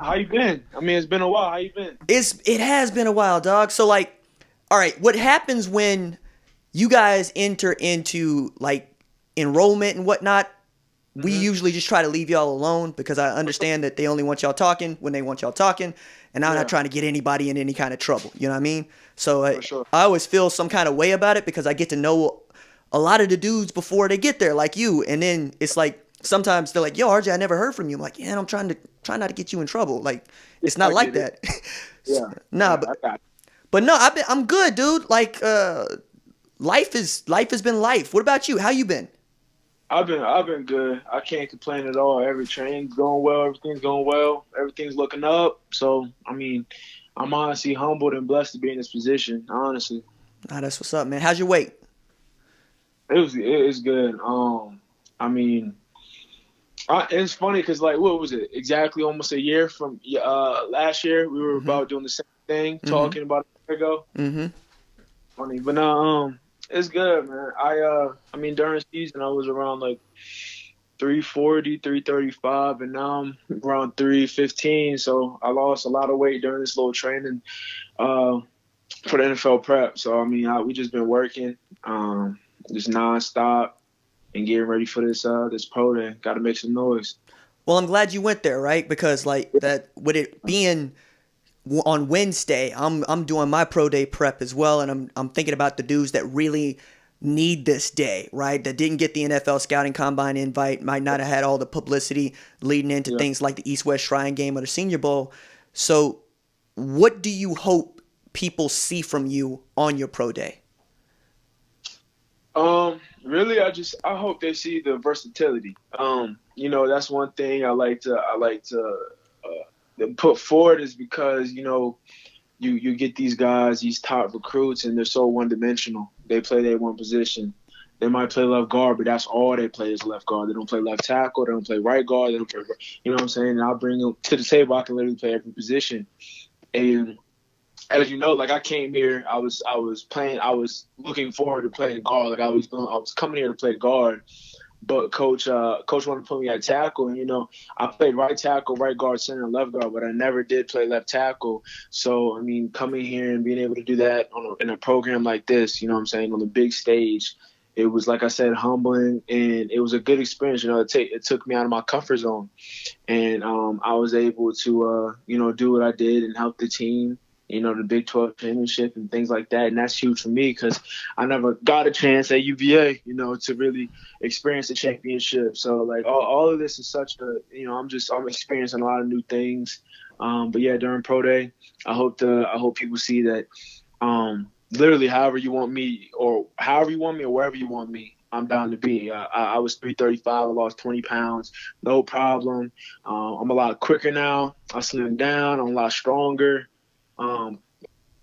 How you been? I mean, it's been a while. How you been? It has been a while, dog. So like, all right, what happens when you guys enter into like enrollment and whatnot? We Hmm. usually just try to leave y'all alone because I understand that they only want y'all talking when they want y'all talking, and I'm not Yeah, trying to get anybody in any kind of trouble. You know what I mean? So for sure. I always feel some kind of way about it because I get to know a lot of the dudes before they get there, like you, and then it's like sometimes they're like, "Yo, RJ, I never heard from you." I'm like, "Yeah, I'm try not to get you in trouble." Like Yeah, it's not I like get it. that. Yeah, Nah, I got. but no, I'm good, dude. Like life has been life. What about you? How you been? I've been good. I can't complain at all. Every train's going well. Everything's going well. Everything's looking up. So I mean, I'm honestly humbled and blessed to be in this position. Honestly, Nah, that's what's up, man. How's your weight? it's good. I mean, it's funny because like what was it exactly? Almost a year from last year, we were Mm-hmm. about doing the same thing, Mm-hmm. talking about a year ago. Mm-hmm. Funny, but no, it's good, man. I mean, during season, I was around like 340, 335, and now I'm around 315. So I lost a lot of weight during this little training, uh, for the NFL prep. So I mean, we just been working, just nonstop and getting ready for this pro day. Got to make some noise. Well, I'm glad you went there, right? Because like that, with it being on Wednesday, I'm doing my pro day prep as well, and I'm thinking about the dudes that really need this day, right? That didn't get the NFL scouting combine invite, might not have had all the publicity leading into Yeah. things like the East West Shrine Game or the Senior Bowl. So, what do you hope people see from you on your pro day? Really, I hope they see the versatility. That's one thing I like to put forward is because you get these guys, these top recruits, and they're so one dimensional. They play their one position. They might play left guard, but that's all they play is left guard. They don't play left tackle. They don't play right guard. They don't play. You know what I'm saying? And I'll bring them to the table. I can literally play every position. And as you know, like I came here, I was looking forward to playing guard. Like I was coming here to play guard, but coach wanted to put me at tackle, and I played right tackle, right guard, center, and left guard, but I never did play left tackle. So I mean, coming here and being able to do that in a program like this, what I'm saying, on the big stage. It was, like I said, humbling, and it was a good experience. It took me out of my comfort zone, and I was able to do what I did and help the team, the Big 12 championship and things like that. And that's huge for me because I never got a chance at UVA, to really experience the championship. So like all of this is such I'm experiencing a lot of new things. But yeah, during pro day, I hope people see that literally however you want me or wherever you want me, I'm down to be. I was 335. I lost 20 pounds, no problem. I'm a lot quicker now. I slimmed down. I'm a lot stronger. Um,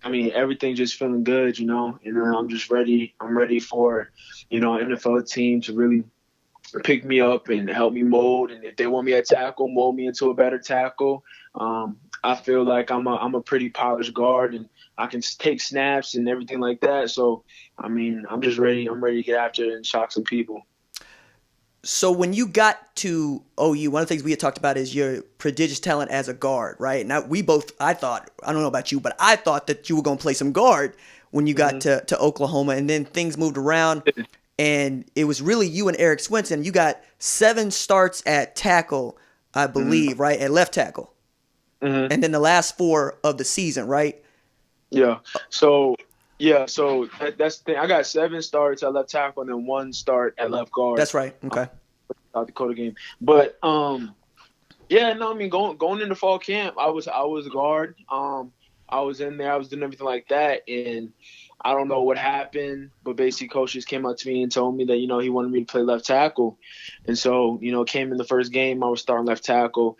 I mean, everything just feeling good, and I'm just ready. I'm ready for, an NFL team to really pick me up and help me mold. And if they want me at tackle, mold me into a better tackle. I feel like I'm a pretty polished guard, and I can take snaps and everything like that. So, I mean, I'm just ready. I'm ready to get after it and shock some people. So when you got to OU, one of the things we had talked about is your prodigious talent as a guard, right? Now I thought, I don't know about you, but I thought that you were going to play some guard when you got Hmm. to Oklahoma, and then things moved around, and it was really you and Eric Swinson. You got 7 starts at tackle, I Hmm. believe, right, at left tackle, Hmm. and then the last 4 of the season, right? Yeah. So that's the thing. I got 7 starts at left tackle and then 1 start at left guard. That's right. Um, Okay. South Dakota game, but yeah, no, I mean going into fall camp, I was a guard. I was in there, I was doing everything like that, and I don't know what happened, but basically coach just came up to me and told me that he wanted me to play left tackle, and so came in the first game, I was starting left tackle,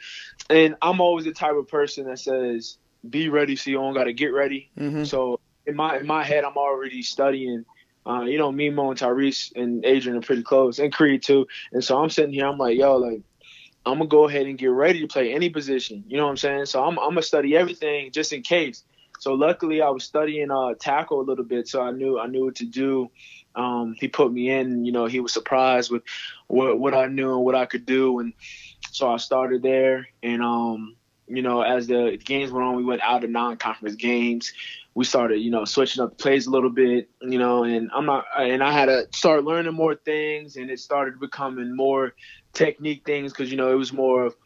and I'm always the type of person that says be ready so you don't got to get ready. Mm-hmm. So in my head, I'm already studying. Me, Mo, and Tyrese and Adrian are pretty close, and Creed too. And so I'm sitting here, I'm like, yo, like I'm gonna go ahead and get ready to play any position. You know what I'm saying? So I'm gonna study everything just in case. So luckily, I was studying tackle a little bit, so I knew what to do. He put me in. He was surprised with what I knew and what I could do, and so I started there. And as the games went on, we went out of non-conference games. We started, switching up the plays a little bit, and I had to start learning more things, and it started becoming more technique things because, it was more of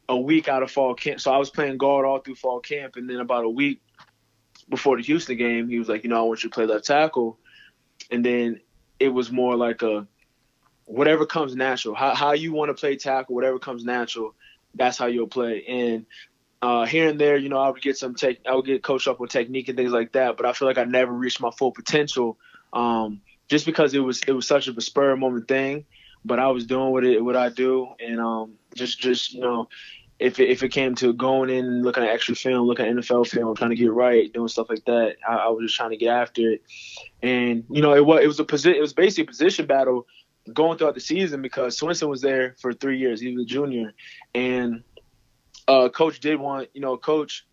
a week out of fall camp. So I was playing guard all through fall camp, and then about a week before the Houston game, he was like, I want you to play left tackle. And then it was more like a whatever comes natural. How you want to play tackle, whatever comes natural, that's how you'll play. And here and there, I would get I would get coached up with technique and things like that. But I feel like I never reached my full potential, just because it was such a spur moment thing. But I was doing what I do, and just if it came to going in and looking at extra film, looking at NFL film, trying to get right, doing stuff like that, I was just trying to get after it. And it was basically a position battle going throughout the season because Swinson was there for 3 years. He was a junior, and Coach did want Coach.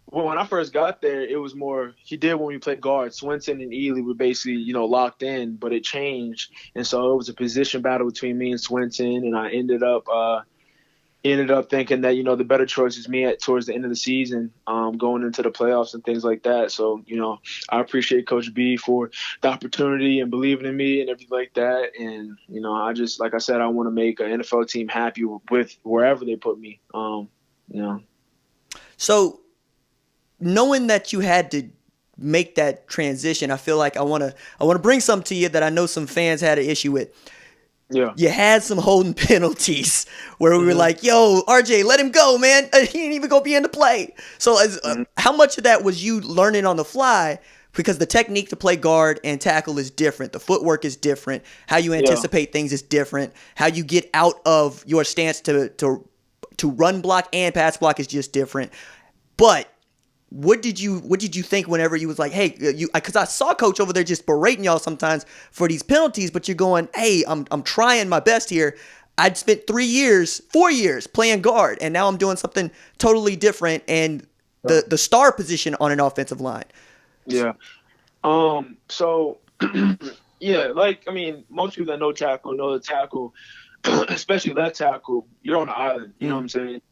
When I first got there, it was more he did when we played guard. Swinson and Ely were basically locked in, but it changed, and so it was a position battle between me and Swinson, and I ended up thinking that the better choice is me towards the end of the season, going into the playoffs and things like that. So I appreciate Coach B for the opportunity and believing in me and everything like that. And I just, like I said, I want to make an NFL team happy with wherever they put me. So knowing that you had to make that transition, I feel like I want to bring something to you that I know some fans had an issue with. Yeah. You had some holding penalties where we were like, yo, RJ, let him go, man. He ain't even going to be in the play. So how much of that was you learning on the fly? Because the technique to play guard and tackle is different. The footwork is different. How you anticipate things is different. How you get out of your stance to run block and pass block is just different. But what did you think whenever you was like, hey, because I saw Coach over there just berating y'all sometimes for these penalties, but you're going, hey, I'm trying my best here. I'd spent 4 years playing guard, and now I'm doing something totally different and the star position on an offensive line. Yeah. So yeah, most people that know tackle know the tackle, especially left tackle, you're on the island, you know what I'm saying?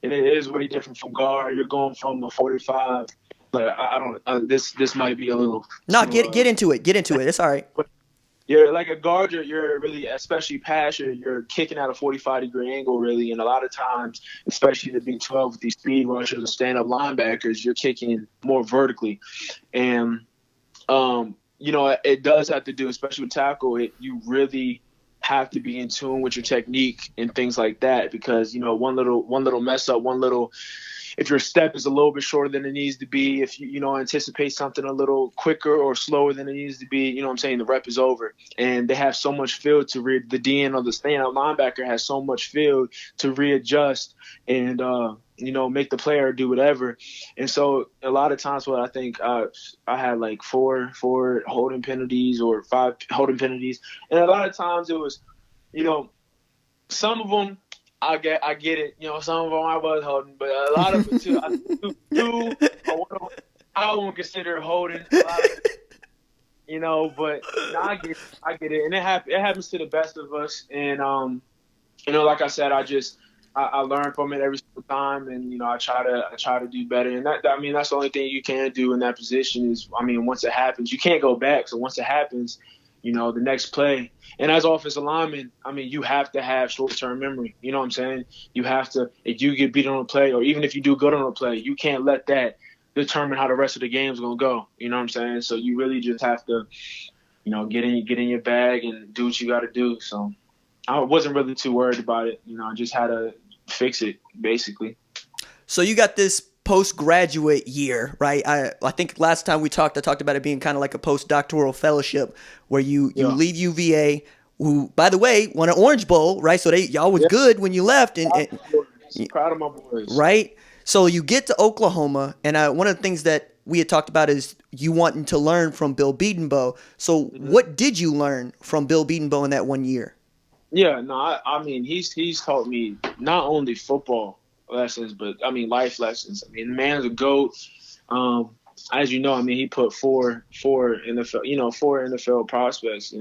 And it is way different from guard. You're going from a 45. But I don't. This might be a little. No, get into it. Get into it. It's all right. But you're like a guard. You're really, especially pass. You're kicking at a 45-degree angle, really, and a lot of times, especially the Big 12 with these speed rushers and stand-up linebackers, you're kicking more vertically, and it does have to do, especially with tackle. You really have to be in tune with your technique and things like that because one little mess up, if your step is a little bit shorter than it needs to be, if you anticipate something a little quicker or slower than it needs to be, what I'm saying, the rep is over. And they have so much field to the DN or the stand-up linebacker has so much field to readjust and make the player do whatever. And so a lot of times what I think I had like four holding penalties or 5 holding penalties. And a lot of times it was, some of them I get it. Some of them I was holding, but a lot of it too. I won't consider holding a lot of it, but I get it. And it happens to the best of us. And, like I said, I learn from it every single time, and I try to do better. And that's the only thing you can do in that position is, once it happens, you can't go back. So once it happens, the next play. And as offensive lineman, you have to have short-term memory. You know what I'm saying? You have to, if you get beat on a play, or even if you do good on a play, you can't let that determine how the rest of the game is gonna go. You know what I'm saying? So you really just have to, get in your bag and do what you got to do. So I wasn't really too worried about it. I just had to fix it, basically. So you got this postgraduate year, right? I think last time I talked about it being kind of like a postdoctoral fellowship where you leave UVA, who, by the way, won an Orange Bowl, right? So y'all was good when you left. And proud of my boys. Right? So you get to Oklahoma, and one of the things that we had talked about is you wanting to learn from Bill Bedenbaugh. So what did you learn from Bill Bedenbaugh in that 1 year? Yeah, no, he's taught me not only football lessons, but life lessons. The man's a GOAT. As you know, he put four NFL prospects,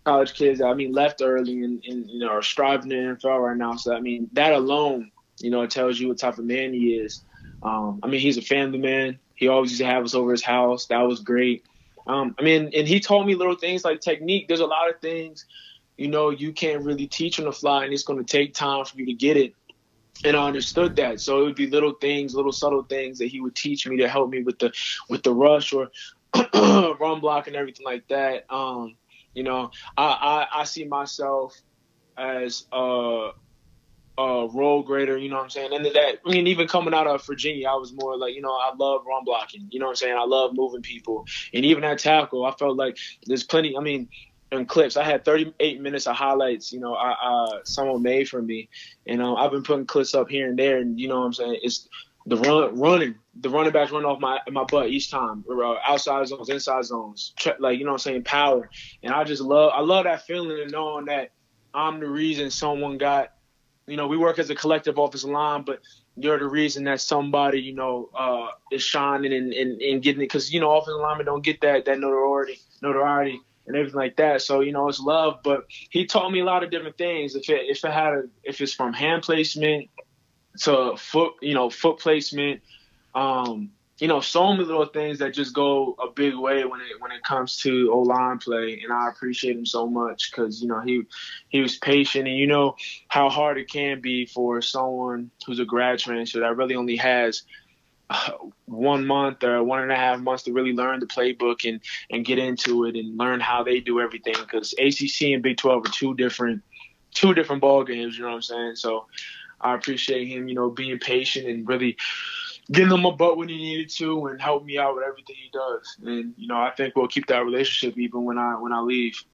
college kids that left early and are striving in the NFL right now. So that alone It tells you what type of man he is. I mean, he's a family man. He always used to have us over his house. That was great. And he taught me little things like technique. There's a lot of things, you can't really teach on the fly, and it's going to take time for you to get it. And I understood that. So it would be little things, little subtle things that he would teach me to help me with the rush or run block and everything like that. I see myself as a role grader, you know what I'm saying? And even coming out of Virginia, I was more like, I love run blocking, you know what I'm saying? I love moving people. And even at tackle, I felt like there's plenty, in clips, I had 38 minutes of highlights, someone made for me. And I've been putting clips up here and there, and you know what I'm saying? It's the running backs run off my butt each time, outside zones, inside zones, power. And I love that feeling of knowing that I'm the reason someone got, we work as a collective offensive line, but you're the reason that somebody, is shining and getting it. Because, offensive linemen don't get that notoriety and everything like that. So, it's love. But he taught me a lot of different things. If it's from hand placement to foot placement, so many little things that just go a big way when it comes to O-line play. And I appreciate him so much because, he was patient, and how hard it can be for someone who's a grad transfer that really only has 1 month or 1.5 months to really learn the playbook and get into it and learn how they do everything, because ACC and Big 12 are two different ball games, you know what I'm saying? So I appreciate him, being patient and really getting on my butt when he needed to and help me out with everything he does. And, I think we'll keep that relationship even when I leave.